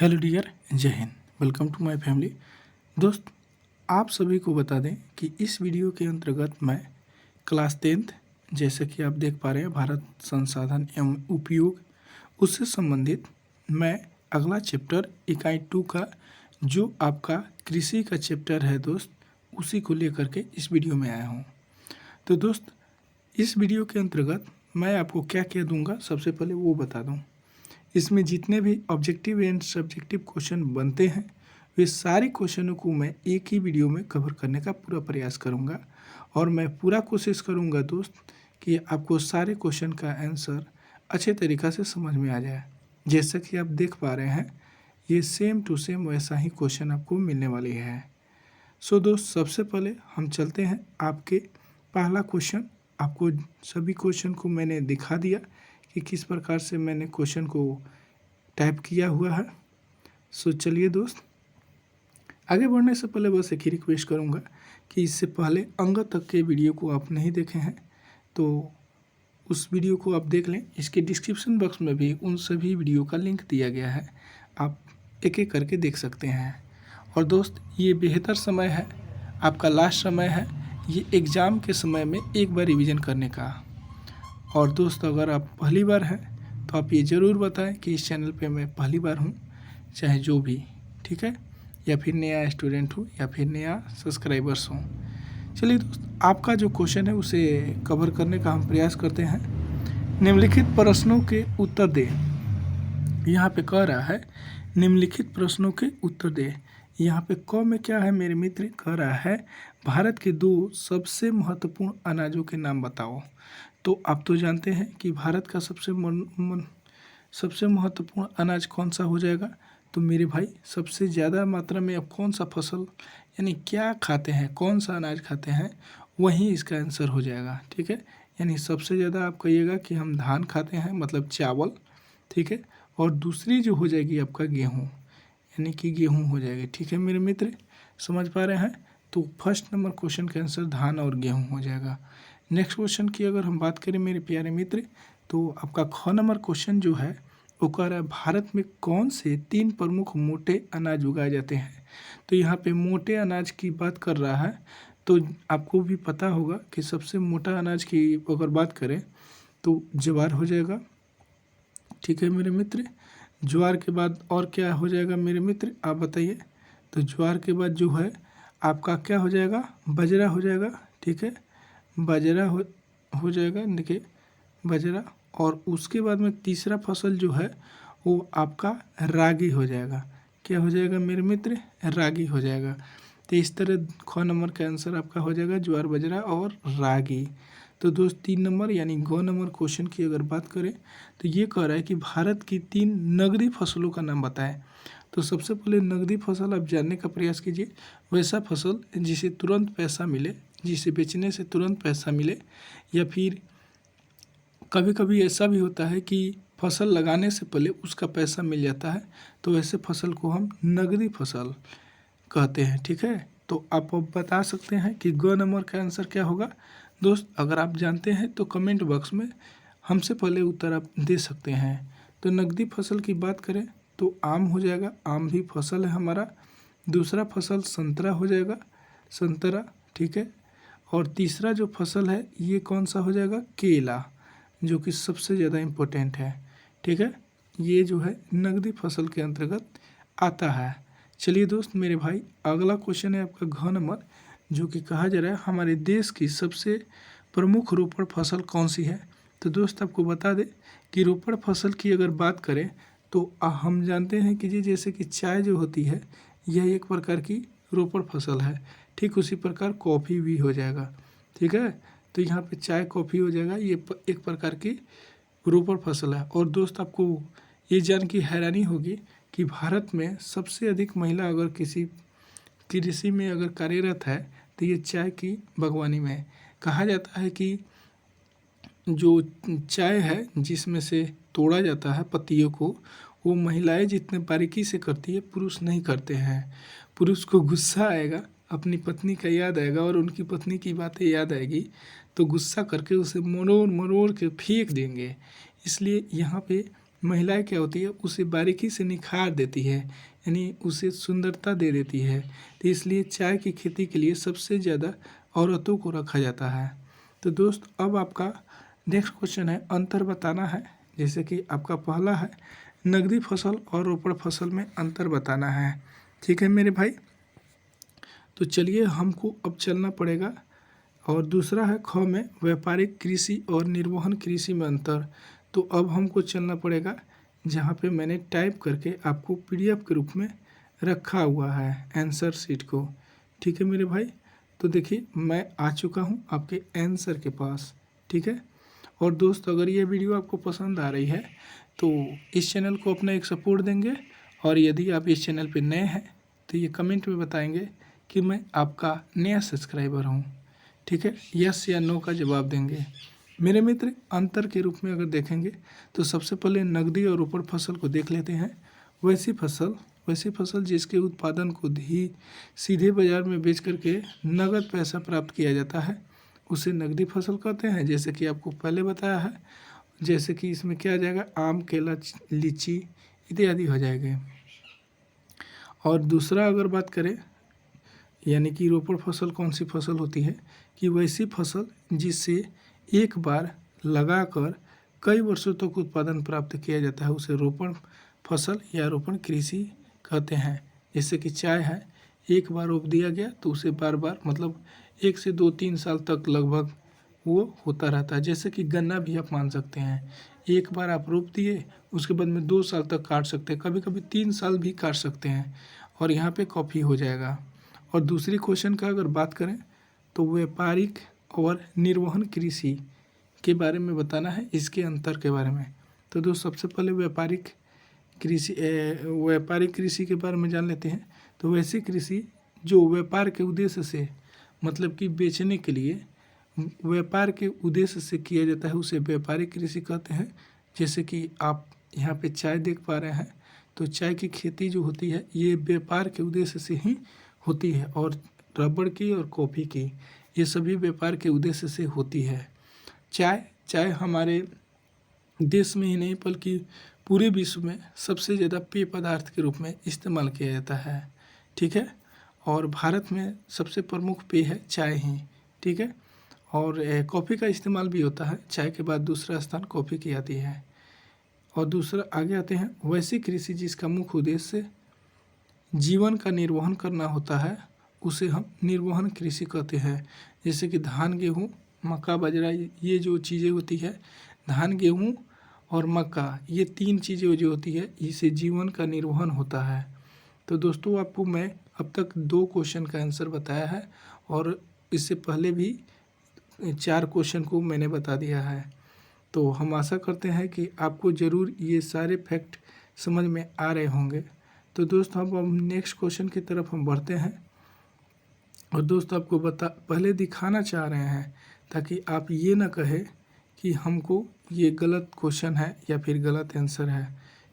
Hello dear, जय हिंद। Welcome to my family. दोस्त, आप सभी को बता दें कि इस वीडियो के अंतर्गत मैं क्लास 10th, जैसे कि आप देख पा रहे हैं, भारत संसाधन एवं उपयोग, उससे संबंधित मैं अगला चैप्टर इकाई 2 का जो आपका कृषि का चैप्टर है दोस्त, उसी को लेकर के इस वीडियो में आया हूँ। तो दोस्त, इस वीडियो के अंतर्गत मैं आपको क्या क्या दूंगा, सबसे पहले वो बता दूँ। इसमें जितने भी ऑब्जेक्टिव एंड सब्जेक्टिव क्वेश्चन बनते हैं, वे सारे क्वेश्चनों को मैं एक ही वीडियो में कवर करने का पूरा प्रयास करूंगा। और मैं पूरा कोशिश करूंगा दोस्त कि आपको सारे क्वेश्चन का आंसर अच्छे तरीक़ा से समझ में आ जाए। जैसा कि आप देख पा रहे हैं, ये सेम टू सेम वैसा ही क्वेश्चन आपको मिलने वाली है। सो दोस्त, सबसे पहले हम चलते हैं आपके पहला क्वेश्चन। आपको सभी क्वेश्चन को मैंने दिखा दिया कि किस प्रकार से मैंने क्वेश्चन को टाइप किया हुआ है। सो चलिए दोस्त, आगे बढ़ने से पहले बस एक ही रिक्वेस्ट करूँगा कि इससे पहले अंग तक के वीडियो को आप नहीं देखे हैं तो उस वीडियो को आप देख लें। इसके डिस्क्रिप्शन बॉक्स में भी उन सभी वीडियो का लिंक दिया गया है, आप एक एक करके देख सकते हैं। और दोस्त, ये बेहतर समय है, आपका लास्ट समय है ये एग्ज़ाम के समय में एक बार रिवीजन करने का। और दोस्त, अगर आप पहली बार हैं तो आप ये ज़रूर बताएं कि इस चैनल पे मैं पहली बार हूँ, चाहे जो भी, ठीक है, या फिर नया स्टूडेंट हूँ या फिर नया सब्सक्राइबर्स हूँ। चलिए दोस्त, आपका जो क्वेश्चन है उसे कवर करने का हम प्रयास करते हैं। निम्नलिखित प्रश्नों के उत्तर दें। यहाँ पे कह रहा है निम्नलिखित प्रश्नों के उत्तर दें। यहाँ पे क में क्या है मेरे मित्र, कह रहा है भारत के 2 सबसे महत्वपूर्ण अनाजों के नाम बताओ। तो आप तो जानते हैं कि भारत का सबसे महत्वपूर्ण अनाज कौन सा हो जाएगा। तो मेरे भाई, सबसे ज़्यादा मात्रा में अब कौन सा फसल यानी क्या खाते हैं, कौन सा अनाज खाते हैं, वही इसका आंसर हो जाएगा। ठीक है, यानी सबसे ज़्यादा आप कहिएगा कि हम धान खाते हैं, मतलब चावल, ठीक है। और दूसरी जो हो जाएगी आपका गेहूँ, यानी कि गेहूँ हो जाएगी। ठीक है मेरे मित्र, समझ पा रहे हैं। तो फर्स्ट नंबर क्वेश्चन का आंसर धान और गेहूँ हो जाएगा। नेक्स्ट क्वेश्चन की अगर हम बात करें मेरे प्यारे मित्र, तो आपका ख नंबर क्वेश्चन जो है वो कह रहा है भारत में कौन से 3 प्रमुख मोटे अनाज उगाए जाते हैं। तो यहाँ पे मोटे अनाज की बात कर रहा है, तो आपको भी पता होगा कि सबसे मोटा अनाज की अगर बात करें तो ज्वार हो जाएगा। ठीक है मेरे मित्र, ज्वार के बाद और क्या हो जाएगा मेरे मित्र, आप बताइए। तो ज्वार के बाद जो है आपका क्या हो जाएगा, बाजरा हो जाएगा। ठीक है, बाजरा हो जाएगा, देखिए बाजरा। और उसके बाद में तीसरा फसल जो है वो आपका रागी हो जाएगा। क्या हो जाएगा मेरे मित्र, रागी हो जाएगा। तो इस तरह ख नंबर का आंसर आपका हो जाएगा ज्वार, बाजरा और रागी। तो दोस्त, 3 नंबर यानी ग नंबर क्वेश्चन की अगर बात करें तो ये कह रहा है कि भारत की 3 नगदी फसलों का नाम बताएं। तो सबसे पहले नगदी फसल आप जानने का प्रयास कीजिए, वैसा फसल जिसे तुरंत पैसा मिले, जिसे बेचने से तुरंत पैसा मिले, या फिर कभी कभी ऐसा भी होता है कि फसल लगाने से पहले उसका पैसा मिल जाता है, तो ऐसे फसल को हम नगदी फसल कहते हैं। ठीक है, तो आप अब बता सकते हैं कि ग नंबर का आंसर क्या होगा। दोस्त, अगर आप जानते हैं तो कमेंट बॉक्स में हमसे पहले उत्तर आप दे सकते हैं। तो नगदी फसल की बात करें तो आम हो जाएगा, आम भी फसल है हमारा। दूसरा फसल संतरा हो जाएगा, संतरा। ठीक है, और तीसरा जो फसल है ये कौन सा हो जाएगा, केला, जो कि सबसे ज़्यादा इम्पोर्टेंट है। ठीक है, ये जो है नगदी फसल के अंतर्गत आता है। चलिए दोस्त मेरे भाई, अगला क्वेश्चन है आपका घ नंबर, जो कि कहा जा रहा है हमारे देश की सबसे प्रमुख रोपड़ फसल कौन सी है। तो दोस्त, आपको बता दें कि रोपड़ फसल की अगर बात करें तो हम जानते हैं कि जी जैसे कि चाय जो होती है यह एक प्रकार की रोपड़ फसल है, ठीक उसी प्रकार कॉफ़ी भी हो जाएगा। ठीक है, तो यहाँ पे चाय कॉफ़ी हो जाएगा, ये एक प्रकार की रोपड़ फसल है। और दोस्त, आपको ये जान के हैरानी होगी कि भारत में सबसे अधिक महिला अगर किसी कृषि में अगर कार्यरत है तो ये चाय की बागवानी में। कहा जाता है कि जो चाय है जिसमें से तोड़ा जाता है पत्तियों को, वो महिलाएं जितने बारीकी से करती है पुरुष नहीं करते हैं। पुरुष को गुस्सा आएगा, अपनी पत्नी का याद आएगा और उनकी पत्नी की बातें याद आएगी, तो गुस्सा करके उसे मरोड़ मरोड़ के फेंक देंगे। इसलिए यहाँ पे महिलाएं क्या होती है, उसे बारीकी से निखार देती है, यानी उसे सुंदरता दे देती है। तो इसलिए चाय की खेती के लिए सबसे ज़्यादा औरतों को रखा जाता है। तो दोस्त अब आपका नेक्स्ट क्वेश्चन है, अंतर बताना है। जैसे कि आपका पहला है नकदी फसल और रोपड़ फसल में अंतर बताना है। ठीक है मेरे भाई, तो चलिए हमको अब चलना पड़ेगा। और दूसरा है ख में व्यापारिक कृषि और निर्वहन कृषि में अंतर। तो अब हमको चलना पड़ेगा जहाँ पे मैंने टाइप करके आपको पीडीएफ के रूप में रखा हुआ है आंसर शीट को। ठीक है मेरे भाई, तो देखिए मैं आ चुका हूँ आपके आंसर के पास। ठीक है, और दोस्त अगर ये वीडियो आपको पसंद आ रही है तो इस चैनल को अपना एक सपोर्ट देंगे, और यदि आप इस चैनल पे नए हैं तो ये कमेंट में बताएंगे कि मैं आपका नया सब्सक्राइबर हूँ। ठीक है, यस या नो का जवाब देंगे। मेरे मित्र अंतर के रूप में अगर देखेंगे तो सबसे पहले नकदी और रोपड़ फसल को देख लेते हैं। वैसी फसल जिसके उत्पादन को ही सीधे बाजार में बेच करके नगद पैसा प्राप्त किया जाता है, उसे नकदी फसल कहते हैं। जैसे कि आपको पहले बताया है, जैसे कि इसमें क्या आ जाएगा, आम, केला, लीची इत्यादि हो जाएंगे। और दूसरा अगर बात करें, यानी कि रोपड़ फसल कौन सी फसल होती है, कि वैसी फसल जिससे एक बार लगाकर कई वर्षों तक उत्पादन प्राप्त किया जाता है, उसे रोपण फसल या रोपण कृषि कहते हैं। जैसे कि चाय है, एक बार रोप दिया गया तो उसे बार बार मतलब 1 से 2-3 साल तक लगभग वो होता रहता है। जैसे कि गन्ना भी आप मान सकते हैं, एक बार आप रोप दिए उसके बाद में 2 साल तक काट सकते हैं, कभी कभी 3 साल भी काट सकते हैं, और यहाँ पे कॉफ़ी हो जाएगा। और दूसरी क्वेश्चन का अगर बात करें तो व्यापारिक और निर्वहन कृषि के बारे में बताना है, इसके अंतर के बारे में। तो दोस्त सबसे पहले व्यापारिक कृषि के बारे में जान लेते हैं। तो वैसी कृषि जो व्यापार के उद्देश्य से, मतलब कि बेचने के लिए व्यापार के उद्देश्य से किया जाता है, उसे व्यापारिक कृषि कहते हैं। जैसे कि आप यहाँ पे चाय देख पा रहे हैं, तो चाय की खेती जो होती है ये व्यापार के उद्देश्य से ही होती है, और रबड़ की और कॉफ़ी की ये सभी व्यापार के उद्देश्य से होती है। चाय हमारे देश में ही नहीं बल्कि पूरे विश्व में सबसे ज़्यादा पेय पदार्थ के रूप में इस्तेमाल किया जाता है। ठीक है, और भारत में सबसे प्रमुख पेय है चाय ही। ठीक है, और कॉफ़ी का इस्तेमाल भी होता है, चाय के बाद दूसरा स्थान कॉफ़ी की आती है। और दूसरा आगे आते हैं वैसी कृषि जिसका मुख्य उद्देश्य जीवन का निर्वहन करना होता है, उसे हम निर्वहन कृषि कहते हैं। जैसे कि धान, गेहूँ, मक्का, बाजरा, ये जो चीज़ें होती है, धान, गेहूँ और मक्का, ये 3 चीज़ें जो होती है, इससे जीवन का निर्वहन होता है। तो दोस्तों आपको मैं अब तक 2 क्वेश्चन का आंसर बताया है, और इससे पहले भी 4 क्वेश्चन को मैंने बता दिया है। तो हम आशा करते हैं कि आपको ज़रूर ये सारे फैक्ट समझ में आ रहे होंगे। तो दोस्त हम नेक्स्ट क्वेश्चन की तरफ हम बढ़ते हैं, और दोस्त आपको पहले दिखाना चाह रहे हैं ताकि आप ये ना कहें कि हमको ये गलत क्वेश्चन है या फिर गलत आंसर है।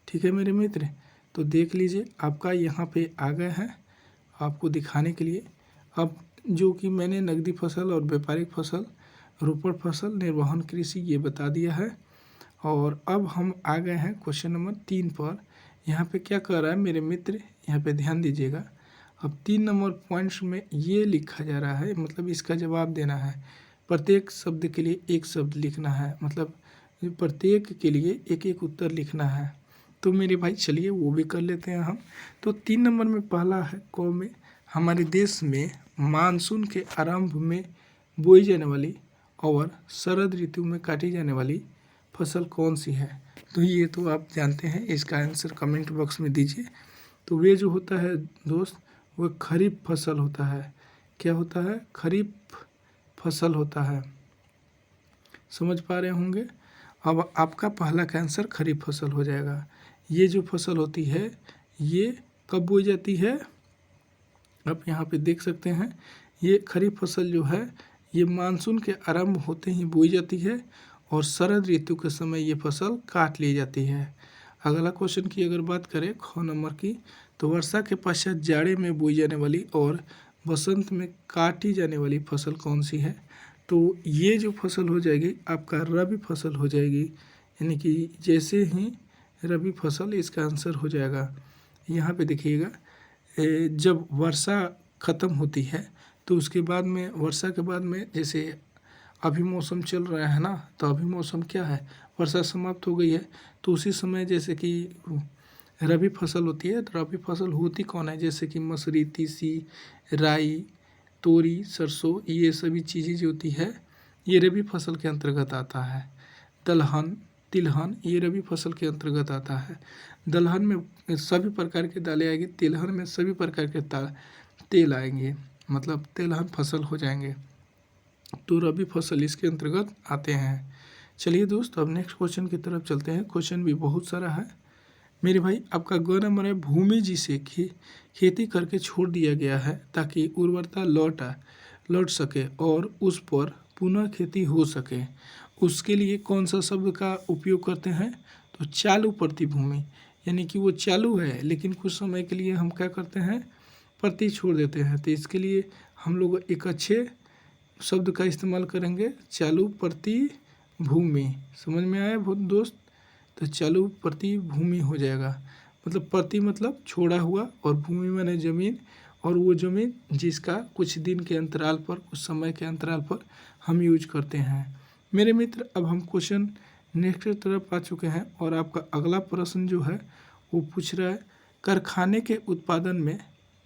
ठीक है मेरे मित्र, तो देख लीजिए आपका यहाँ पे आ गए हैं आपको दिखाने के लिए। अब जो कि मैंने नकदी फसल और व्यापारिक फसल, रोपड़ फसल, निर्वहन कृषि ये बता दिया है। और अब हम आ गए हैं क्वेश्चन नंबर 3 पर। यहाँ पे क्या कर रहा है मेरे मित्र, यहाँ पे ध्यान दीजिएगा। अब 3 नंबर पॉइंट्स में ये लिखा जा रहा है, मतलब इसका जवाब देना है। प्रत्येक शब्द के लिए एक शब्द लिखना है, मतलब प्रत्येक के लिए एक एक उत्तर लिखना है। तो मेरे भाई चलिए वो भी कर लेते हैं हम। तो 3 नंबर में पहला है क में, हमारे देश में मानसून के आरंभ में बोई जाने वाली और शरद ऋतु में काटी जाने वाली फसल कौन सी है। तो ये तो आप जानते हैं, इसका आंसर कमेंट बॉक्स में दीजिए। तो वे जो होता है दोस्त, वो खरीफ फसल होता है। क्या होता है, खरीफ फसल होता है। समझ पा रहे होंगे। अब आपका पहला का आंसर खरीफ फसल हो जाएगा। ये जो फसल होती है ये कब बोई जाती है, आप यहाँ पे देख सकते हैं। ये खरीफ फसल जो है ये मानसून के आरंभ होते ही बोई जाती है, और शरद ऋतु के समय ये फसल काट ली जाती है। अगला क्वेश्चन की अगर बात करें ख नंबर की, तो वर्षा के पश्चात जाड़े में बोई जाने वाली और बसंत में काटी जाने वाली फसल कौन सी है। तो ये जो फसल हो जाएगी आपका रबी फसल हो जाएगी। यानी कि जैसे ही रबी फसल इसका आंसर हो जाएगा। यहाँ पे देखिएगा जब वर्षा ख़त्म होती है तो उसके बाद में, वर्षा के बाद में, जैसे अभी मौसम चल रहा है ना, तो अभी मौसम क्या है, वर्षा समाप्त हो गई है, तो उसी समय जैसे कि रबी फसल होती है। तो रबी फसल होती कौन है, जैसे कि मसूरी, तीसी, राई, तोरी, सरसों, ये सभी चीज़ें जो होती है ये रबी फसल के अंतर्गत आता है। दलहन, तिलहन, ये रबी फसल के अंतर्गत आता है। दलहन में सभी प्रकार की दालें आएंगी, तिलहन में सभी प्रकार के तेल आएंगे, मतलब तेलहन फसल हो जाएंगे। तो रबी फसल इसके अंतर्गत आते हैं। चलिए दोस्त, अब नेक्स्ट क्वेश्चन की तरफ चलते हैं। क्वेश्चन भी बहुत सारा है मेरे भाई। आपका ग नंबर है, भूमि जिसे खेती करके छोड़ दिया गया है ताकि उर्वरता लौट सके और उस पर पुनः खेती हो सके, उसके लिए कौन सा शब्द का उपयोग करते हैं, तो चालू प्रतिभूमि। यानी कि वो चालू है लेकिन कुछ समय के लिए हम क्या करते हैं, प्रति छोड़ देते हैं। तो इसके लिए हम लोग एक अच्छे शब्द का इस्तेमाल करेंगे, चालू प्रतिभूमि। समझ में आया बहुत दोस्त, तो चालू प्रतिभूमि हो जाएगा। मतलब प्रति मतलब छोड़ा हुआ, और भूमि माने ज़मीन, और वो ज़मीन जिसका कुछ दिन के अंतराल पर, कुछ समय के अंतराल पर हम यूज करते हैं। मेरे मित्र, अब हम क्वेश्चन नेक्स्ट की तरफ आ चुके हैं और आपका अगला प्रश्न जो है वो पूछ रहा है, कारखाने के उत्पादन में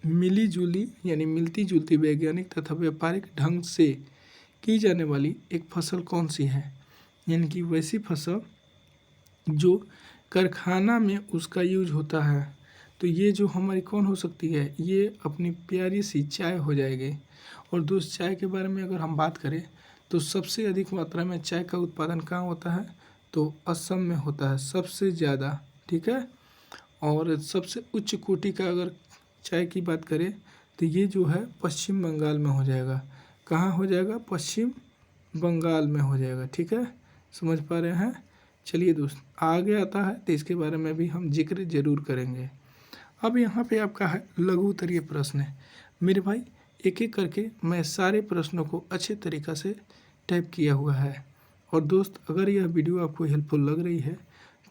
मिली जुली यानी मिलती जुलती वैज्ञानिक तथा व्यापारिक ढंग से की जाने वाली एक फसल कौन सी है। यानी कि वैसी फसल जो कारखाना में उसका यूज होता है। तो ये जो हमारी कौन हो सकती है, ये अपनी प्यारी सी चाय हो जाएगी। और दोस्त, चाय के बारे में अगर हम बात करें तो सबसे अधिक मात्रा में चाय का उत्पादन कहाँ होता है, तो असम में होता है सबसे ज़्यादा, ठीक है। और सबसे उच्च कोटि का अगर चाय की बात करें तो ये जो है पश्चिम बंगाल में हो जाएगा। कहाँ हो जाएगा, पश्चिम बंगाल में हो जाएगा, ठीक है। समझ पा रहे हैं। चलिए दोस्त, आगे आता है तो इसके बारे में भी हम जिक्र जरूर करेंगे। अब यहाँ पे आपका है लघु उत्तरीय प्रश्न है मेरे भाई। एक एक करके मैं सारे प्रश्नों को अच्छे तरीक़ा से टाइप किया हुआ है। और दोस्त, अगर यह वीडियो आपको हेल्पफुल लग रही है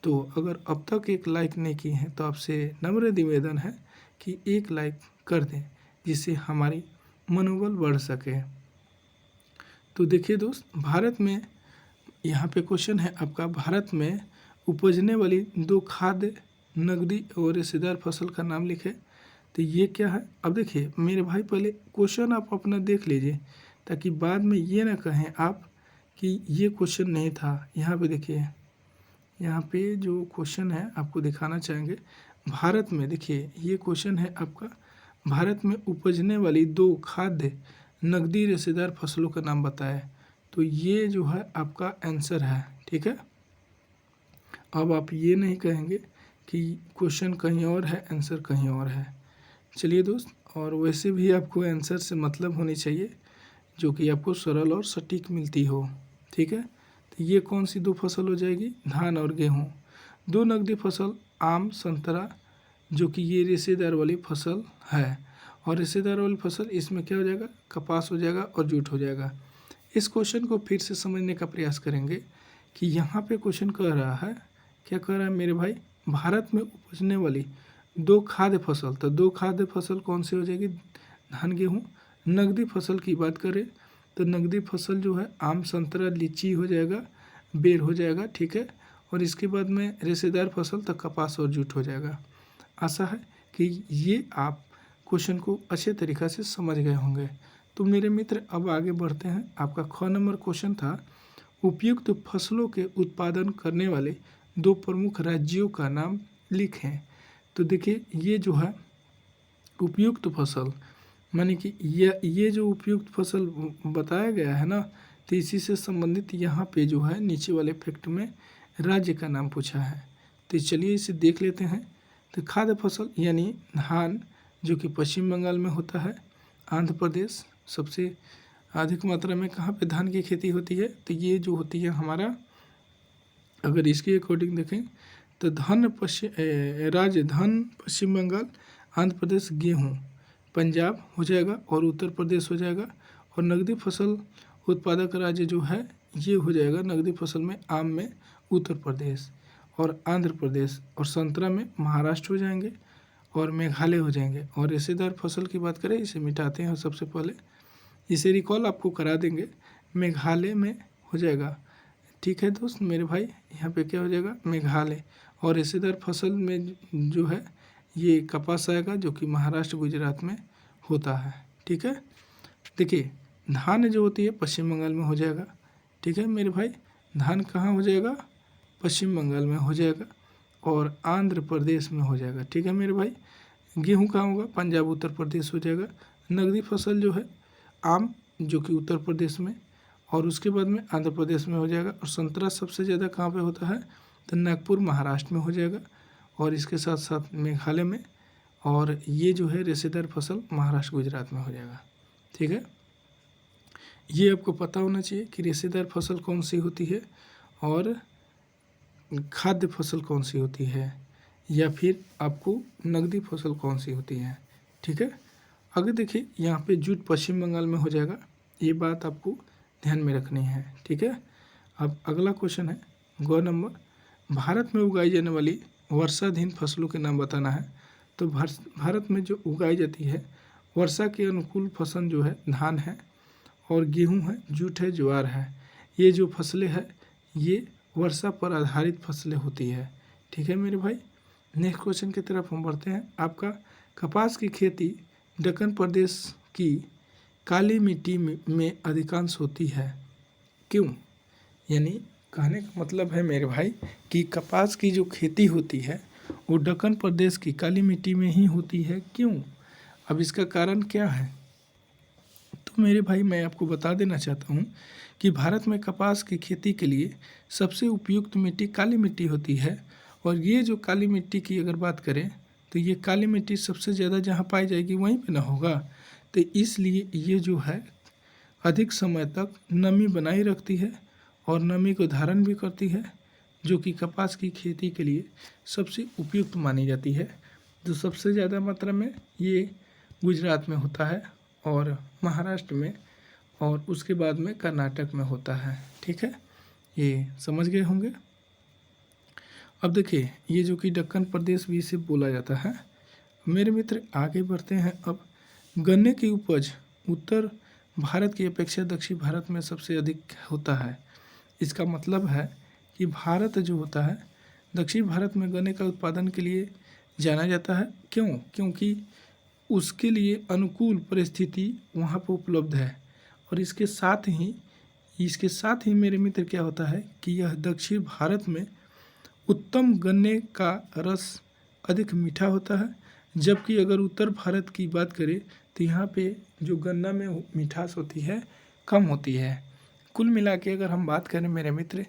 तो अगर अब तक एक लाइक नहीं की है तो आपसे नम्र निवेदन है कि एक लाइक कर दें, जिससे हमारी मनोबल बढ़ सके। तो देखिए दोस्त, भारत में यहाँ पे क्वेश्चन है आपका, भारत में उपजने वाली दो खाद्य, नकदी और रेशेदार फसल का नाम लिखे। तो ये क्या है, अब देखिए मेरे भाई, पहले क्वेश्चन आप अपना देख लीजिए ताकि बाद में ये ना कहें आप कि ये क्वेश्चन नहीं था। यहाँ पे देखिए, यहाँ पे जो क्वेश्चन है आपको दिखाना चाहेंगे। भारत में देखिए, ये क्वेश्चन है आपका, भारत में उपजने वाली दो खाद्य, नकदी, रेशेदार फसलों का नाम बताएं। तो ये जो है आपका आंसर है, ठीक है। अब आप ये नहीं कहेंगे कि क्वेश्चन कहीं और है, आंसर कहीं और है। चलिए दोस्त, और वैसे भी आपको आंसर से मतलब होनी चाहिए जो कि आपको सरल और सटीक मिलती हो, ठीक है। तो ये कौन सी दो फसल हो जाएगी, धान और गेहूँ। दो नकदी फसल, आम, संतरा, जो कि ये रेशेदार वाली फसल है। और रेशेदार वाली फसल, इसमें क्या हो जाएगा, कपास हो जाएगा और जूट हो जाएगा। इस क्वेश्चन को फिर से समझने का प्रयास करेंगे कि यहाँ पे क्वेश्चन कह रहा है, क्या कह रहा है मेरे भाई, भारत में उपजने वाली दो खाद्य फसल। तो दो खाद्य फसल कौन सी हो जाएगी, धान, गेहूँ। नकदी फसल की बात करें तो नकदी फसल जो है आम, संतरा, लीची हो जाएगा, बेर हो जाएगा, ठीक है। और इसके बाद में रेशेदार फसल तो कपास और जूट हो जाएगा। आशा है कि ये आप क्वेश्चन को अच्छे तरीक़ा से समझ गए होंगे। तो मेरे मित्र, अब आगे बढ़ते हैं। आपका ख नंबर क्वेश्चन था, उपयुक्त फसलों के उत्पादन करने वाले दो प्रमुख राज्यों का नाम लिखें। तो देखिए, ये जो है उपयुक्त फसल, माने कि ये जो उपयुक्त फसल बताया गया है ना, तो इसी से संबंधित यहाँ पे जो है नीचे वाले फैक्ट में राज्य का नाम पूछा है। तो चलिए इसे देख लेते हैं। तो खाद्य फसल यानी धान, जो कि पश्चिम बंगाल में होता है। आंध्र प्रदेश, सबसे अधिक मात्रा में कहाँ पे धान की खेती होती है, तो ये जो होती है हमारा, अगर इसके अकॉर्डिंग देखें तो धन पश्चिम बंगाल, आंध्र प्रदेश गेहूँ, पंजाब हो जाएगा और उत्तर प्रदेश हो जाएगा। और नकदी फसल उत्पादक राज्य जो है ये हो जाएगा नकदी फसल में आम में उत्तर प्रदेश। और आंध्र प्रदेश, और संतरा में महाराष्ट्र हो जाएंगे और मेघालय हो जाएंगे। और रेशेदार फसल की बात करें, इसे मिटाते हैं सबसे पहले, इसे रिकॉल आपको करा देंगे, मेघालय में हो जाएगा। ठीक है दोस्त मेरे भाई, यहाँ पे क्या हो जाएगा, मेघालय। और रेशेदार फसल में जो है ये कपास आएगा, जो कि महाराष्ट्र गुजरात में होता है। ठीक है, देखिए धान जो होती है पश्चिम बंगाल में हो जाएगा। ठीक है मेरे भाई, धान कहाँ हो जाएगा, पश्चिम बंगाल में हो जाएगा और आंध्र प्रदेश में हो जाएगा। ठीक है मेरे भाई, गेहूँ कहाँ होगा, पंजाब उत्तर प्रदेश हो जाएगा। नकदी फसल जो है आम, जो कि उत्तर प्रदेश में, और उसके बाद में आंध्र प्रदेश में हो जाएगा। और संतरा सबसे ज़्यादा कहाँ पे होता है, तो नागपुर महाराष्ट्र में हो जाएगा और इसके साथ साथ मेघालय में। और ये जो है रेशेदार फसल महाराष्ट्र गुजरात में हो जाएगा। ठीक है, ये आपको पता होना चाहिए कि रेशेदार फसल कौन सी होती है और खाद्य फसल कौन सी होती है, या फिर आपको नकदी फसल कौन सी होती है। ठीक है, अगर देखिए यहाँ पे जूट पश्चिम बंगाल में हो जाएगा, ये बात आपको ध्यान में रखनी है। ठीक है, अब अगला क्वेश्चन है गौ नंबर, भारत में उगाई जाने वाली वर्षाधीन फसलों के नाम बताना है। तो भारत में जो उगाई जाती है वर्षा के अनुकूल फसल जो है धान है और गेहूँ है, जूट है, ज्वार है। ये जो फसलें हैं ये वर्षा पर आधारित फसलें होती है। ठीक है मेरे भाई, नेक्स्ट क्वेश्चन की तरफ हम बढ़ते हैं। आपका कपास की खेती दक्कन प्रदेश की काली मिट्टी में अधिकांश होती है, क्यों? यानी कहने का मतलब है मेरे भाई कि कपास की जो खेती होती है वो दक्कन प्रदेश की काली मिट्टी में ही होती है, क्यों? अब इसका कारण क्या है? तो मेरे भाई मैं आपको बता देना चाहता हूँ कि भारत में कपास की खेती के लिए सबसे उपयुक्त मिट्टी काली मिट्टी होती है। और ये जो काली मिट्टी की अगर बात करें तो ये काली मिट्टी सबसे ज़्यादा जहाँ पाई जाएगी वहीं पे ना होगा, तो इसलिए ये जो है अधिक समय तक नमी बनाए रखती है और नमी को धारण भी करती है, जो कि कपास की खेती के लिए सबसे उपयुक्त मानी जाती है। जो सबसे ज़्यादा मात्रा में ये गुजरात में होता है और महाराष्ट्र में, और उसके बाद में कर्नाटक में होता है। ठीक है, ये समझ गए होंगे। अब देखिए ये जो कि दक्कन प्रदेश भी इसे बोला जाता है। मेरे मित्र आगे बढ़ते हैं। अब गन्ने की उपज उत्तर भारत की अपेक्षा दक्षिण भारत में सबसे अधिक होता है। इसका मतलब है कि भारत जो होता है दक्षिण भारत में गन्ने का उत्पादन के लिए जाना जाता है। क्यों? क्योंकि उसके लिए अनुकूल परिस्थिति वहाँ पर उपलब्ध है। और इसके साथ ही मेरे मित्र क्या होता है कि यह दक्षिण भारत में उत्तम गन्ने का रस अधिक मीठा होता है, जबकि अगर उत्तर भारत की बात करें तो यहाँ पे जो गन्ना में मिठास होती है कम होती है। कुल मिला के अगर हम बात करें मेरे मित्र,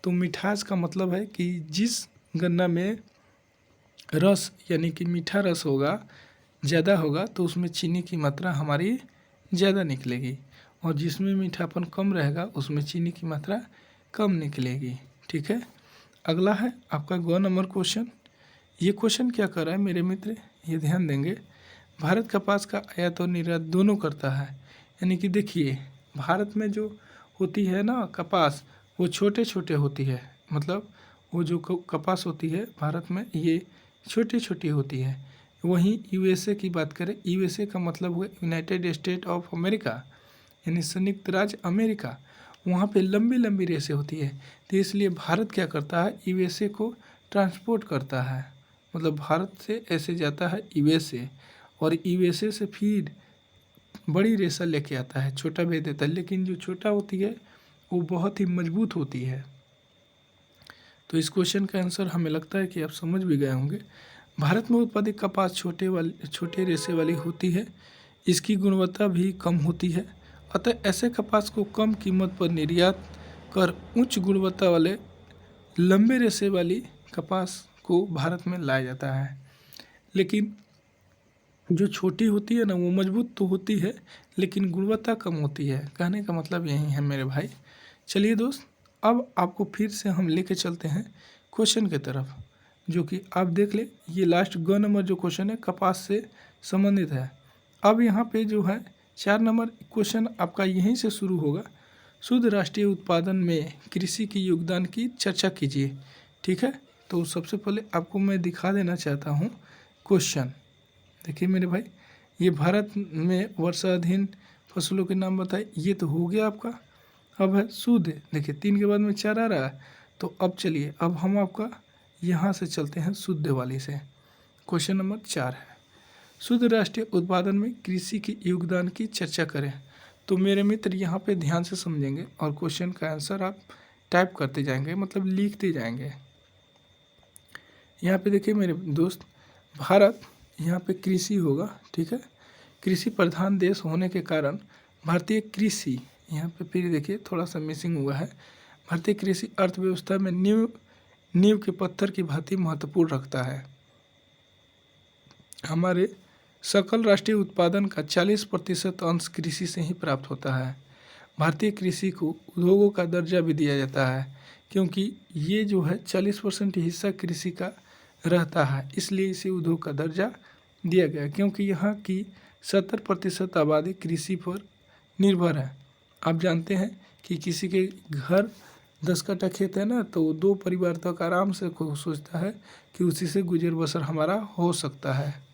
तो मिठास का मतलब है कि जिस गन्ना में रस यानी कि मीठा रस होगा, ज़्यादा होगा, तो उसमें चीनी की मात्रा हमारी ज़्यादा निकलेगी, और जिसमें मीठापन कम रहेगा उसमें चीनी की मात्रा कम निकलेगी। ठीक है, अगला है आपका गौ नंबर क्वेश्चन। ये क्वेश्चन क्या कर रहा है मेरे मित्र, ये ध्यान देंगे। भारत कपास का आयात और निर्यात दोनों करता है। यानी कि देखिए भारत में जो होती है ना कपास, वो छोटे छोटे होती है, मतलब वो जो कपास होती है भारत में ये छोटी छोटी होती है। वहीं यूएसए की बात करें, यूएसए का मतलब हुआ यूनाइटेड स्टेट ऑफ अमेरिका, यानी संयुक्त राज्य अमेरिका, वहाँ पे लंबी लंबी रेसें होती है। तो इसलिए भारत क्या करता है, यूएसए को ट्रांसपोर्ट करता है, मतलब भारत से ऐसे जाता है यूएसए, और यूएसए से फिर बड़ी रेसा लेके आता है, छोटा भेज देता है, लेकिन जो छोटा होती है वो बहुत ही मजबूत होती है। तो इस क्वेश्चन का आंसर हमें लगता है कि आप समझ भी गए होंगे। भारत में उत्पादित कपास छोटे रेसे वाली होती है, इसकी गुणवत्ता भी कम होती है, अतः ऐसे कपास को कम कीमत पर निर्यात कर उच्च गुणवत्ता वाले लंबे रेसे वाली कपास को भारत में लाया जाता है। लेकिन जो छोटी होती है ना वो मजबूत तो होती है लेकिन गुणवत्ता कम होती है। कहने का मतलब यही है मेरे भाई। चलिए दोस्त, अब आपको फिर से हम लेके चलते हैं क्वेश्चन की तरफ, जो कि आप देख ले, ये लास्ट ग नंबर जो क्वेश्चन है कपास से संबंधित है। अब यहाँ पे जो है 4 नंबर क्वेश्चन आपका यहीं से शुरू होगा। शुद्ध राष्ट्रीय उत्पादन में कृषि की योगदान की चर्चा कीजिए। ठीक है, तो सबसे पहले आपको मैं दिखा देना चाहता हूँ क्वेश्चन। देखिए मेरे भाई, ये भारत में वर्षाधीन फसलों के नाम बताए, ये तो हो गया आपका। अब है शुद्ध, देखिए 3 के बाद में 4 आ रहा है। तो अब चलिए, अब हम आपका यहाँ से चलते हैं शुद्ध वाली से। क्वेश्चन नंबर 4 है, शुद्ध राष्ट्रीय उत्पादन में कृषि के योगदान की चर्चा करें। तो मेरे मित्र यहाँ पे ध्यान से समझेंगे और क्वेश्चन का आंसर आप टाइप करते जाएंगे, मतलब लिखते जाएंगे। यहाँ पे देखिए मेरे दोस्त, भारत यहाँ पे कृषि होगा, ठीक है। कृषि प्रधान देश होने के कारण भारतीय कृषि, यहाँ पे फिर देखिए थोड़ा सा मिसिंग हुआ है, भारतीय कृषि अर्थव्यवस्था में नींव के पत्थर की भांति महत्वपूर्ण रखता है। हमारे सकल राष्ट्रीय उत्पादन का 40% अंश कृषि से ही प्राप्त होता है। भारतीय कृषि को उद्योगों का दर्जा भी दिया जाता है, क्योंकि ये जो है 40% हिस्सा कृषि का रहता है, इसलिए इसे उद्योग का दर्जा दिया गया, क्योंकि यहाँ की 70% आबादी कृषि पर निर्भर है। आप जानते हैं कि किसी के घर 10 कट्ठा खेत है ना, तो 2 परिवार तक आराम से सोचता है कि उसी से गुजर बसर हमारा हो सकता है।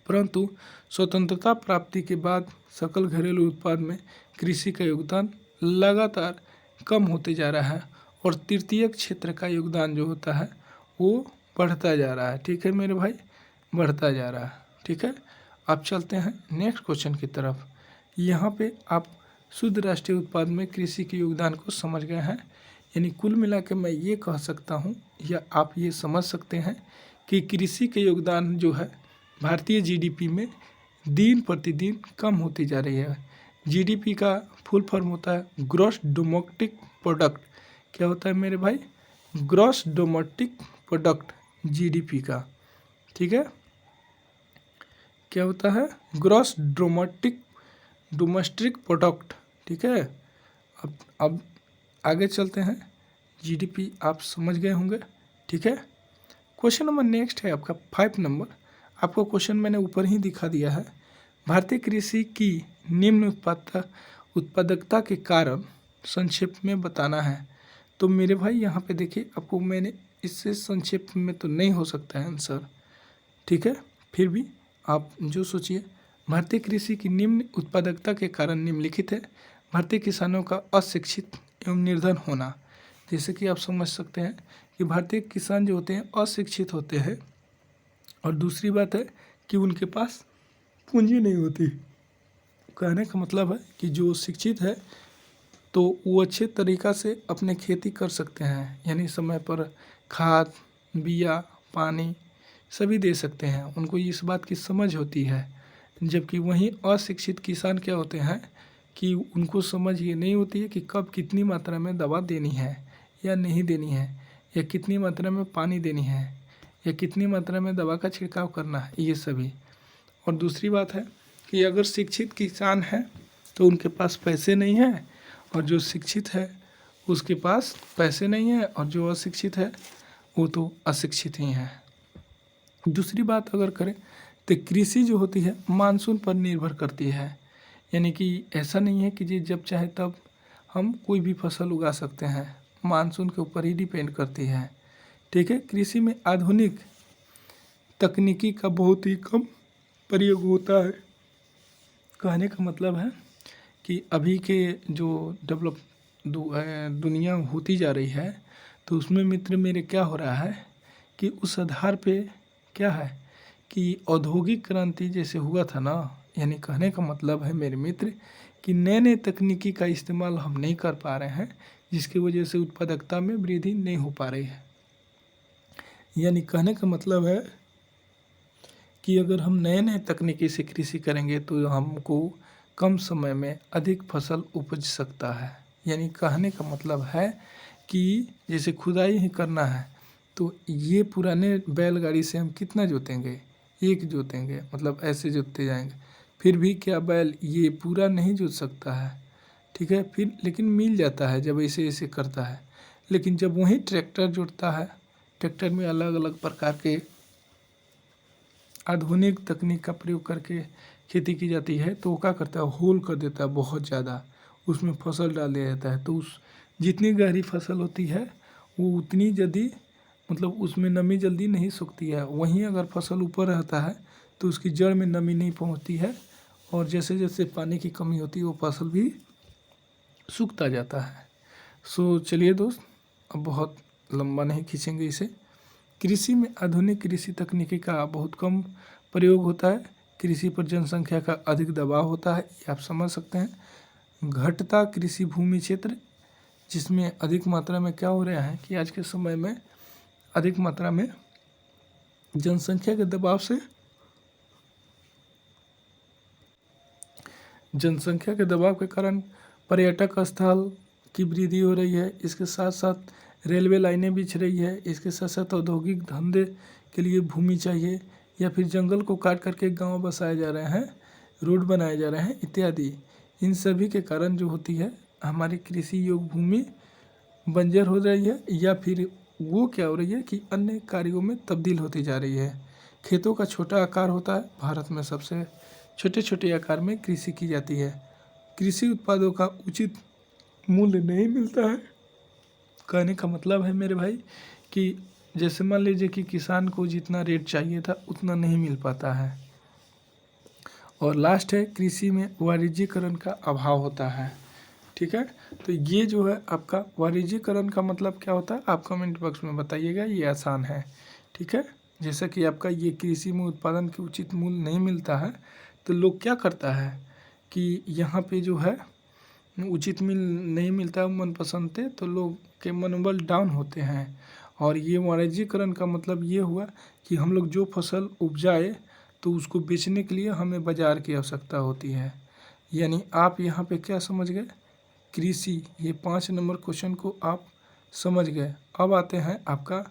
परंतु स्वतंत्रता प्राप्ति के बाद सकल घरेलू उत्पाद में कृषि का योगदान लगातार कम होते जा रहा है और तृतीयक क्षेत्र का योगदान जो होता है वो बढ़ता जा रहा है। ठीक है मेरे भाई, बढ़ता जा रहा है। ठीक है, अब चलते हैं नेक्स्ट क्वेश्चन की तरफ। यहाँ पे आप शुद्ध राष्ट्रीय उत्पाद में कृषि के योगदान को समझ गए हैं। यानी कुल मिला के मैं ये कह सकता हूँ या आप ये समझ सकते हैं कि कृषि के योगदान जो है भारतीय जीडीपी में दिन प्रतिदिन कम होती जा रही है। जीडीपी का फुल फॉर्म होता है ग्रॉस डोमेस्टिक प्रोडक्ट। क्या होता है मेरे भाई? ग्रॉस डोमेस्टिक प्रोडक्ट जीडीपी का। ठीक है, क्या होता है? Gross domestic product. ठीक है, अब आगे चलते हैं। जीडीपी आप समझ गए होंगे। ठीक है, क्वेश्चन नंबर नेक्स्ट है आपका 5 नंबर। आपको क्वेश्चन मैंने ऊपर ही दिखा दिया है। भारतीय कृषि की निम्न उत्पादकता के कारण संक्षेप में बताना है। तो मेरे भाई यहाँ पे देखिए, आपको मैंने इससे संक्षेप में तो नहीं हो सकता है आंसर। ठीक है, फिर भी आप जो सोचिए। भारतीय कृषि की निम्न उत्पादकता के कारण निम्नलिखित है। भारतीय किसानों का अशिक्षित एवं निर्धन होना। जैसे कि आप समझ सकते हैं कि भारतीय किसान जो होते हैं अशिक्षित होते हैं, और दूसरी बात है कि उनके पास पूंजी नहीं होती। कहने का मतलब है कि जो शिक्षित है तो वो अच्छे तरीक़ा से अपने खेती कर सकते हैं, यानी समय पर खाद, बिया, पानी सभी दे सकते हैं। उनको इस बात की समझ होती है। जबकि वहीं अशिक्षित किसान क्या होते हैं कि उनको समझ ये नहीं होती है कि कब कितनी मात्रा में दवा देनी है या नहीं देनी है, या कितनी मात्रा में पानी देनी है, या कितनी मात्रा में दवा का छिड़काव करना है, ये सभी। और दूसरी बात है कि अगर शिक्षित किसान है तो उनके पास पैसे नहीं है, और जो शिक्षित है उसके पास पैसे नहीं है, और जो अशिक्षित है वो तो अशिक्षित ही है। दूसरी बात अगर करें तो कृषि जो होती है मानसून पर निर्भर करती है। यानी कि ऐसा नहीं है कि जी जब चाहे तब हम कोई भी फसल उगा सकते हैं, मानसून के ऊपर ही डिपेंड करती है। ठीक है, कृषि में आधुनिक तकनीकी का बहुत ही कम प्रयोग होता है। कहने का मतलब है कि अभी के जो डेवलप दुनिया होती जा रही है, तो उसमें मित्र मेरे क्या हो रहा है कि उस आधार पे क्या है कि औद्योगिक क्रांति जैसे हुआ था ना, यानी कहने का मतलब है मेरे मित्र कि नए नए तकनीकी का इस्तेमाल हम नहीं कर पा रहे हैं, जिसकी वजह से उत्पादकता में वृद्धि नहीं हो पा रही है। यानी कहने का मतलब है कि अगर हम नए नए तकनीकी से कृषि करेंगे तो हमको कम समय में अधिक फसल उपज सकता है। यानी कहने का मतलब है कि जैसे खुदाई ही करना है तो ये पुराने बैलगाड़ी से हम कितना जोतेंगे? एक जोतेंगे, मतलब ऐसे जोतते जाएंगे। फिर भी क्या बैल ये पूरा नहीं जोत सकता है। ठीक है, फिर लेकिन मिल जाता है जब ऐसे ऐसे करता है। लेकिन जब वही ट्रैक्टर जोतता है, ट्रैक्टर में अलग अलग प्रकार के आधुनिक तकनीक का प्रयोग करके खेती की जाती है, तो वो क्या करता है, होल कर देता है बहुत ज़्यादा, उसमें फसल डाल दिया जाता है। तो उस जितनी गहरी फसल होती है वो उतनी जल्दी मतलब उसमें नमी जल्दी नहीं सूखती है। वहीं अगर फसल ऊपर रहता है तो उसकी जड़ में नमी नहीं पहुंचती है, और जैसे जैसे पानी की कमी होती है वो फसल भी सूखता जाता है। सो चलिए दोस्त, अब बहुत लंबा नहीं खींचेंगे इसे। कृषि में आधुनिक कृषि तकनीकी का बहुत कम प्रयोग होता है। कृषि पर जनसंख्या का अधिक दबाव होता है, ये आप समझ सकते हैं। घटता कृषि भूमि क्षेत्र, जिसमें अधिक मात्रा में क्या हो रहा है कि आज के समय में अधिक मात्रा में जनसंख्या के दबाव से जनसंख्या के दबाव के कारण पर्यटक स्थल की वृद्धि हो रही है। इसके साथ साथ रेलवे लाइनें बिछ रही है। इसके साथ साथ औद्योगिक धंधे के लिए भूमि चाहिए, या फिर जंगल को काट करके गांव बसाए जा रहे हैं, रोड बनाए जा रहे हैं इत्यादि। इन सभी के कारण जो होती है हमारी कृषि योग्य भूमि बंजर हो रही है, या फिर वो क्या हो रही है कि अन्य कार्यों में तब्दील होती जा रही है। खेतों का छोटा आकार होता है। भारत में सबसे छोटे छोटे आकार में कृषि की जाती है। कृषि उत्पादों का उचित मूल्य नहीं मिलता है। कहने का मतलब है मेरे भाई कि जैसे मान लीजिए कि किसान को जितना रेट चाहिए था उतना नहीं मिल पाता है। और लास्ट है, कृषि में वाणिज्यीकरण का अभाव होता है। ठीक है, तो ये जो है आपका वाणिज्यीकरण का मतलब क्या होता है, आप कमेंट बॉक्स में बताइएगा। ये आसान है। ठीक है, जैसा कि आपका ये कृषि में उत्पादन के उचित मूल्य नहीं मिलता है, तो लोग क्या करता है कि यहाँ पे जो है उचित मूल्य नहीं मिलता है मनपसंद से, तो लोग के मनोबल डाउन होते हैं। और ये वाणिज्यीकरण का मतलब ये हुआ कि हम लोग जो फसल उपजाए तो उसको बेचने के लिए हमें बाज़ार की आवश्यकता होती है। यानी आप यहाँ पे क्या समझ गए, कृषि, ये 5 नंबर क्वेश्चन को आप समझ गए। अब आते हैं आपका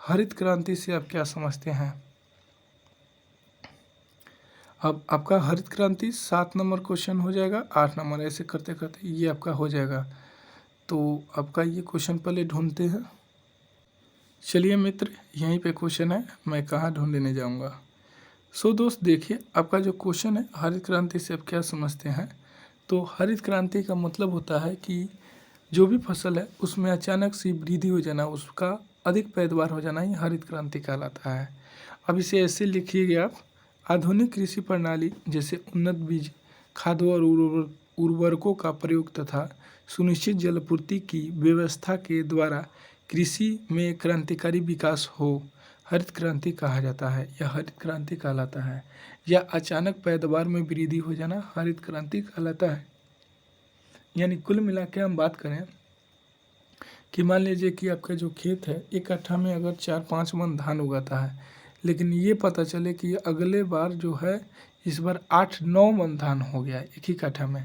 हरित क्रांति से आप क्या समझते हैं। अब आपका हरित क्रांति 7 नंबर क्वेश्चन हो जाएगा, 8 नंबर, ऐसे करते करते ये आपका हो जाएगा। तो आपका ये क्वेश्चन पहले ढूंढते हैं। चलिए मित्र, यहीं पे क्वेश्चन है, मैं कहाँ ढूंढने जाऊँगा। सो दोस्त देखिए, आपका जो क्वेश्चन है हरित क्रांति से आप क्या समझते हैं। तो हरित क्रांति का मतलब होता है कि जो भी फसल है उसमें अचानक सी वृद्धि हो जाना, उसका अधिक पैदावार हो जाना ही हरित क्रांति कहलाता है। अब इसे ऐसे लिखिएगा आप, आधुनिक कृषि प्रणाली जैसे उन्नत बीज, खादों और उर्वरकों का प्रयोग तथा सुनिश्चित जलापूर्ति की व्यवस्था के द्वारा कृषि में क्रांतिकारी विकास हो, हरित क्रांति कहा जाता है या हरित क्रांति कहलाता है। या अचानक पैदावार में वृद्धि हो जाना हरित क्रांति कहलाता है। यानी कुल मिला के हम बात करें कि मान लीजिए कि आपका जो खेत है, एक कट्ठा में अगर 4-5 मन धान उगाता है, लेकिन ये पता चले कि अगले बार जो है इस बार 8-9 मन धान हो गया एक ही कट्ठा में,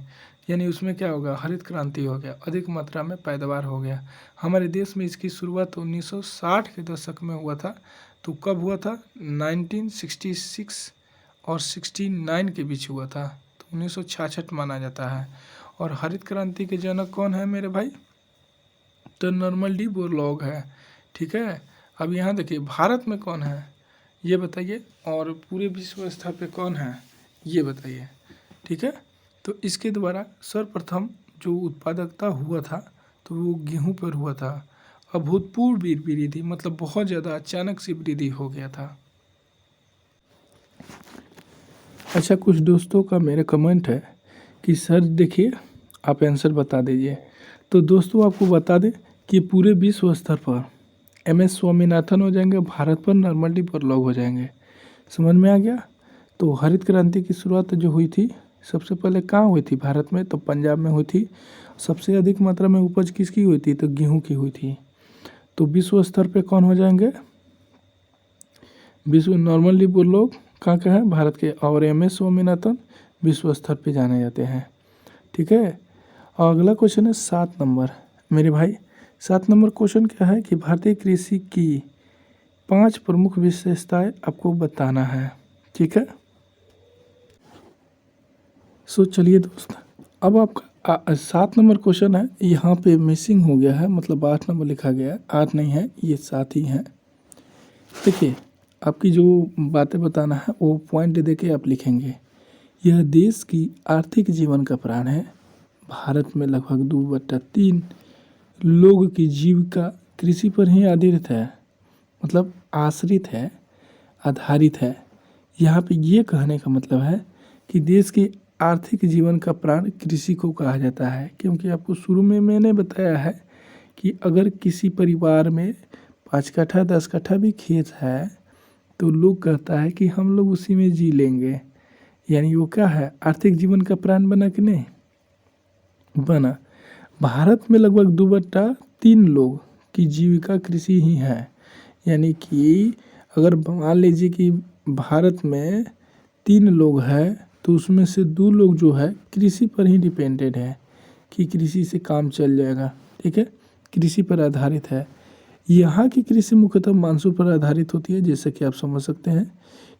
यानी उसमें क्या होगा, हरित क्रांति हो गया, अधिक मात्रा में पैदावार हो गया। हमारे देश में इसकी शुरुआत 1960 के दशक में हुआ था। तो कब हुआ था, 1966 और 69 के बीच हुआ था। तो 1966 माना जाता है। और हरित क्रांति के जनक कौन है मेरे भाई, तो नॉर्मन डी बोरलॉग है। ठीक है, अब यहाँ देखिए भारत में कौन है ये बताइए, और पूरे विश्व स्तर पे कौन है ये बताइए। ठीक है, तो इसके द्वारा सर्वप्रथम जो उत्पादकता हुआ था तो वो गेहूं पर हुआ था। अभूतपूर्व वृद्धि, मतलब बहुत ज़्यादा अचानक से वृद्धि हो गया था। अच्छा, कुछ दोस्तों का मेरा कमेंट है कि सर देखिए आप आंसर बता दीजिए। तो दोस्तों आपको बता दें कि पूरे विश्व स्तर पर MS स्वामीनाथन हो जाएंगे, भारत पर नॉर्मन डी बोरलॉग हो जाएंगे। समझ में आ गया। तो हरित क्रांति की शुरुआत जो हुई थी सबसे पहले कहाँ हुई थी भारत में, तो पंजाब में हुई थी। सबसे अधिक मात्रा में उपज किसकी हुई थी, तो गेहूं की हुई थी। तो विश्व स्तर पे कौन हो जाएंगे, विश्व नॉर्मन डी बोरलॉग कहाँ का है, भारत के, और MS स्वामीनाथन विश्व स्तर पे जाने जाते हैं। ठीक है, और अगला क्वेश्चन है 7 नंबर मेरे भाई। 7 नंबर क्वेश्चन क्या है कि भारतीय कृषि की 5 प्रमुख विशेषताएं आपको बताना है। ठीक है, सो चलिए दोस्त, अब आपका 7 नंबर क्वेश्चन है, यहाँ पे मिसिंग हो गया है, मतलब 8 नंबर लिखा गया है, 8 नहीं है, ये 7 ही है। देखिए आपकी जो बातें बताना है वो पॉइंट दे के आप लिखेंगे। यह देश की आर्थिक जीवन का प्राण है। भारत में लगभग 2/3 लोग की जीविका कृषि पर ही आधारित है। मतलब आश्रित है, आधारित है। यहाँ पे ये कहने का मतलब है कि देश के आर्थिक जीवन का प्राण कृषि को कहा जाता है, क्योंकि आपको शुरू में मैंने बताया है कि अगर किसी परिवार में 5 कट्ठा 10 कट्ठा भी खेत है तो लोग कहता है कि हम लोग उसी में जी लेंगे। यानी वो क्या है, आर्थिक जीवन का प्राण बना कि नहीं बना। भारत में लगभग 2/3 लोग की जीविका कृषि ही है। यानी कि अगर मान लीजिए कि भारत में 3 लोग हैं तो उसमें से 2 लोग जो है कृषि पर ही डिपेंडेड है कि कृषि से काम चल जाएगा। ठीक है, कृषि पर आधारित है। यहाँ की कृषि मुख्यतः मानसून पर आधारित होती है, जैसे कि आप समझ सकते हैं।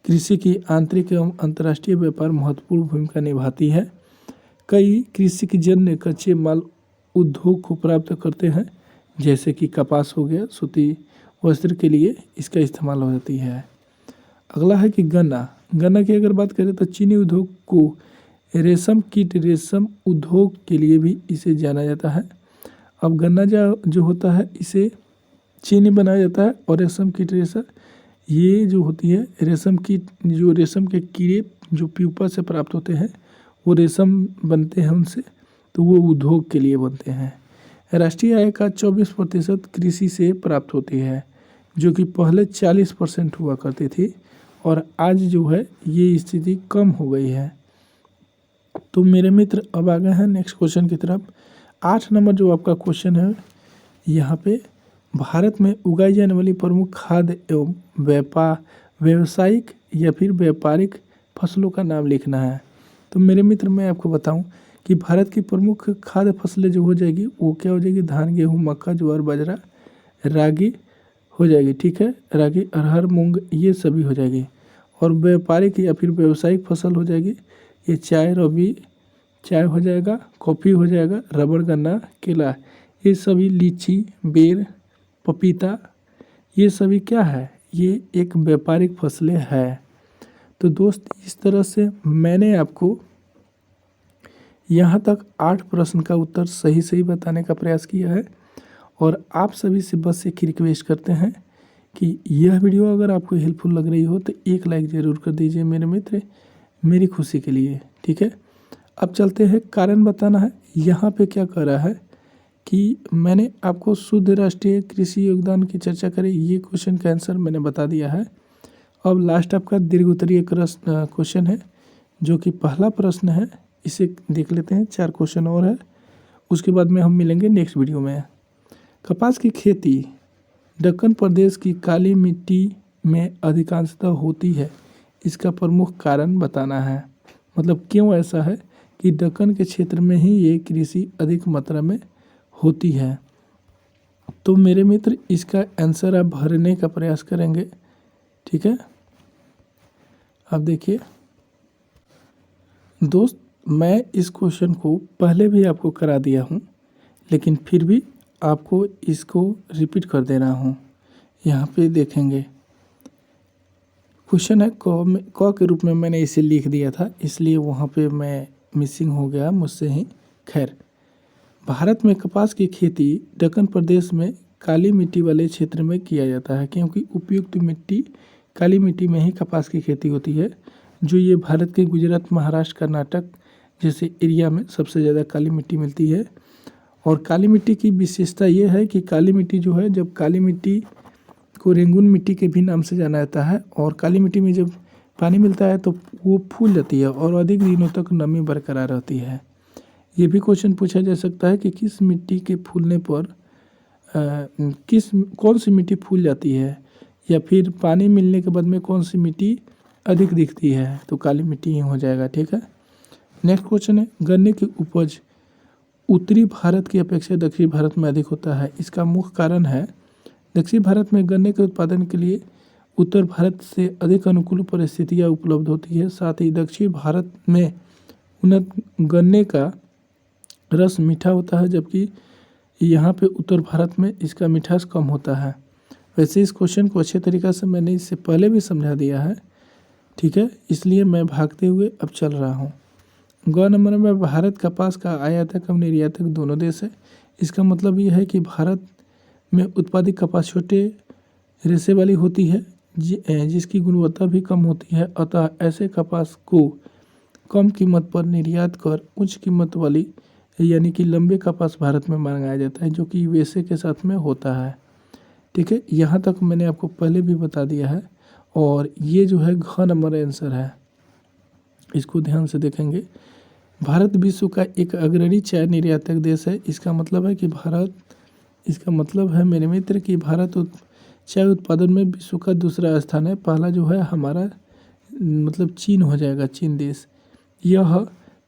कृषि की आंतरिक एवं अंतर्राष्ट्रीय व्यापार महत्वपूर्ण भूमिका निभाती है। कई कृषि की जन्य कच्चे माल उद्योग को प्राप्त करते हैं, जैसे कि कपास हो गया, सूती वस्त्र के लिए इसका इस्तेमाल हो जाती है। अगला है कि गन्ना। गन्ना की अगर बात करें तो चीनी उद्योग को रेशम कीट रेशम उद्योग के लिए भी इसे जाना जाता है। अब गन्ना जो होता है इसे चीनी बनाया जाता है और रेशम कीट रेशा ये जो होती है रेशम कीट, जो रेशम के कीड़े जो प्यूपा से प्राप्त होते हैं वो रेशम बनते हैं उनसे, तो वो उद्योग के लिए बनते हैं। राष्ट्रीय आय का 24% कृषि से प्राप्त होती है, जो कि पहले 40% हुआ करती थी और आज जो है ये स्थिति कम हो गई है। तो मेरे मित्र अब आ गए हैं नेक्स्ट क्वेश्चन की तरफ। 8 नंबर जो आपका क्वेश्चन है, यहाँ पे भारत में उगाई जाने वाली प्रमुख खाद्य एवं व्यावसायिक या फिर व्यापारिक फसलों का नाम लिखना है। तो मेरे मित्र मैं आपको बताऊं कि भारत की प्रमुख खाद्य फसलें जो हो जाएगी वो क्या हो जाएगी, धान गेहूँ मक्का ज्वार बाजरा रागी हो जाएगी। ठीक है, रागी अरहर मूंग ये सभी हो जाएगी। और व्यापारिक या फिर व्यावसायिक फसल हो जाएगी ये चाय रबी चाय हो जाएगा, कॉफ़ी हो जाएगा, रबड़ गन्ना केला ये सभी, लीची बेर पपीता ये सभी क्या है, ये एक व्यापारिक फसलें हैं। तो दोस्त इस तरह से मैंने आपको यहाँ तक 8 प्रश्न का उत्तर सही सही बताने का प्रयास किया है और आप सभी से बस एक रिक्वेस्ट करते हैं कि यह वीडियो अगर आपको हेल्पफुल लग रही हो तो एक लाइक ज़रूर कर दीजिए मेरे मित्र, मेरी खुशी के लिए। ठीक है, अब चलते हैं, कारण बताना है। यहाँ पे क्या कर रहा है कि मैंने आपको शुद्ध राष्ट्रीय कृषि योगदान की चर्चा करें, ये क्वेश्चन का आंसर मैंने बता दिया है। अब लास्ट आपका दीर्घ उत्तरीय क्वेश्चन है, जो कि पहला प्रश्न है, इसे देख लेते हैं। 4 क्वेश्चन और है, उसके बाद में हम मिलेंगे नेक्स्ट वीडियो में। कपास की खेती दक्कन प्रदेश की काली मिट्टी में अधिकांशतः होती है, इसका प्रमुख कारण बताना है। मतलब क्यों ऐसा है कि दक्कन के क्षेत्र में ही ये कृषि अधिक मात्रा में होती है। तो मेरे मित्र इसका आंसर आप भरने का प्रयास करेंगे। ठीक है, अब देखिए दोस्त, मैं इस क्वेश्चन को पहले भी आपको करा दिया हूँ, लेकिन फिर भी आपको इसको रिपीट कर दे रहा हूँ। यहाँ पे देखेंगे क्वेश्चन है क के रूप में मैंने इसे लिख दिया था, इसलिए वहाँ पे मैं मिसिंग हो गया मुझसे ही। खैर, भारत में कपास की खेती दक्कन प्रदेश में काली मिट्टी वाले क्षेत्र में किया जाता है, क्योंकि उपयुक्त मिट्टी काली मिट्टी में ही कपास की खेती होती है, जो ये भारत के गुजरात महाराष्ट्र कर्नाटक जैसे एरिया में सबसे ज़्यादा काली मिट्टी मिलती है। और काली मिट्टी की विशेषता ये है कि काली मिट्टी जो है, जब काली मिट्टी को रेंगून मिट्टी के भी नाम से जाना जाता है, और काली मिट्टी में जब पानी मिलता है तो वो फूल जाती है और अधिक दिनों तक नमी बरकरार रहती है। ये भी क्वेश्चन पूछा जा सकता है कि किस मिट्टी के फूलने पर कौन सी मिट्टी फूल जाती है, या फिर पानी मिलने के बाद में कौन सी मिट्टी अधिक दिखती है, तो काली मिट्टी ही हो जाएगा। ठीक है, नेक्स्ट क्वेश्चन है, गन्ने की उपज उत्तरी भारत की अपेक्षा दक्षिण भारत में अधिक होता है, इसका मुख्य कारण है दक्षिण भारत में गन्ने के उत्पादन के लिए उत्तर भारत से अधिक अनुकूल परिस्थितियाँ उपलब्ध होती है। साथ ही दक्षिण भारत में उन्नत गन्ने का रस मीठा होता है, जबकि यहाँ पे उत्तर भारत में इसका मिठास कम होता है। वैसे इस क्वेश्चन को अच्छे तरीक़ा से मैंने इससे पहले भी समझा दिया है। ठीक है, इसलिए मैं भागते हुए अब चल रहा हूँ। ग नंबर में भारत कपास का आयातक एवं निर्यातक दोनों देश है। इसका मतलब ये है कि भारत में उत्पादित कपास छोटे रेशे वाली होती है जिसकी गुणवत्ता भी कम होती है, अतः ऐसे कपास को कम कीमत पर निर्यात कर उच्च कीमत वाली यानी कि लंबे कपास भारत में मंगाया जाता है, जो कि यूएसए के साथ में होता है। ठीक है, यहाँ तक मैंने आपको पहले भी बता दिया है। और ये जो है घ नंबर आंसर है, इसको ध्यान से देखेंगे। भारत विश्व का एक अग्रणी चाय निर्यातक देश है। इसका मतलब है मेरे मित्र कि भारत चाय उत्पादन में विश्व का दूसरा स्थान है। पहला जो है हमारा मतलब चीन हो जाएगा, चीन देश। यह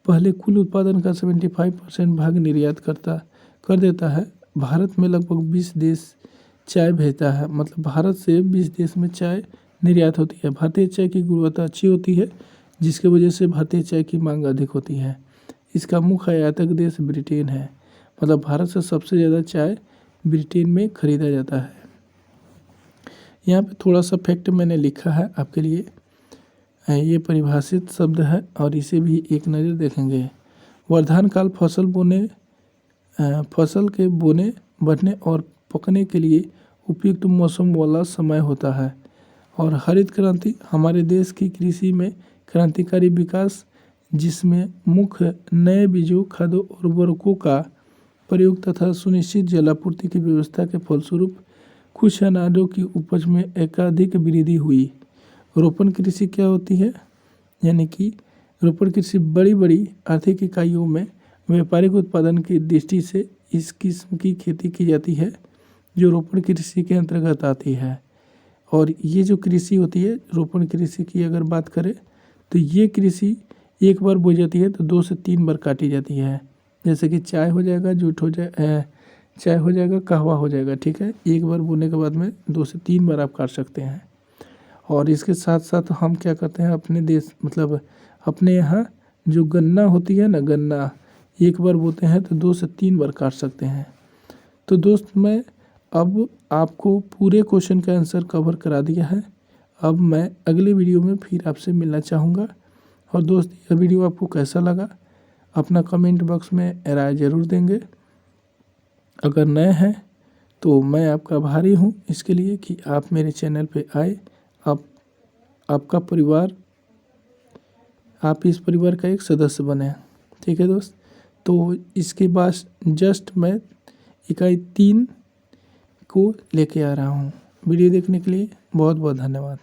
पहले कुल उत्पादन का 75% भाग निर्यात कर देता है। भारत में लगभग 20 देश चाय भेजता है, मतलब भारत से 20 देश में चाय निर्यात होती है। भारतीय चाय की गुणवत्ता अच्छी होती है, जिसकी वजह से भारतीय चाय की मांग अधिक होती है। इसका मुख्य आयातक देश ब्रिटेन है, मतलब भारत से सबसे ज़्यादा चाय ब्रिटेन में खरीदा जाता है। यहाँ पे थोड़ा सा फैक्ट मैंने लिखा है आपके लिए, ये परिभाषित शब्द है और इसे भी एक नज़र देखेंगे। वर्धान काल फसल के बोने, बढ़ने और पकने के लिए उपयुक्त मौसम वाला समय होता है। और हरित क्रांति हमारे देश की कृषि में क्रांतिकारी विकास, जिसमें मुख्य नए बीजों, खादों और उर्वरकों का प्रयोग तथा सुनिश्चित जलापूर्ति की व्यवस्था के फलस्वरूप कुछ अनाजों की उपज में एकाधिक वृद्धि हुई। रोपण कृषि क्या होती है? यानी कि रोपण कृषि बड़ी बड़ी आर्थिक इकाइयों में व्यापारिक उत्पादन की दृष्टि से इस किस्म की खेती की जाती है, जो रोपण कृषि के अंतर्गत आती है। और ये जो कृषि होती है, रोपण कृषि की अगर बात करें तो ये कृषि एक बार बोई जाती है तो 2 से 3 बार काटी जाती है। जैसे कि चाय हो जाएगा, जूट हो जाए, चाय हो जाएगा, कहवा हो जाएगा। ठीक है, एक बार बोने के बाद में 2 से 3 बार आप काट सकते हैं। और इसके साथ साथ हम क्या करते हैं, अपने देश मतलब अपने यहाँ जो गन्ना होती है ना, गन्ना एक बार बोते हैं तो 2 से 3 बार काट सकते हैं। तो दोस्त, मैं अब आपको पूरे क्वेश्चन का आंसर कवर करा दिया है। अब मैं अगले वीडियो में फिर आपसे मिलना चाहूँगा। और दोस्त, यह वीडियो आपको कैसा लगा अपना कमेंट बॉक्स में राय ज़रूर देंगे। अगर नए हैं तो मैं आपका आभारी हूँ इसके लिए कि आप मेरे चैनल पे आए। आपका परिवार, आप इस परिवार का एक सदस्य बने। ठीक है दोस्त, तो इसके बाद जस्ट मैं इकाई 3 को लेके आ रहा हूँ। वीडियो देखने के लिए बहुत बहुत धन्यवाद।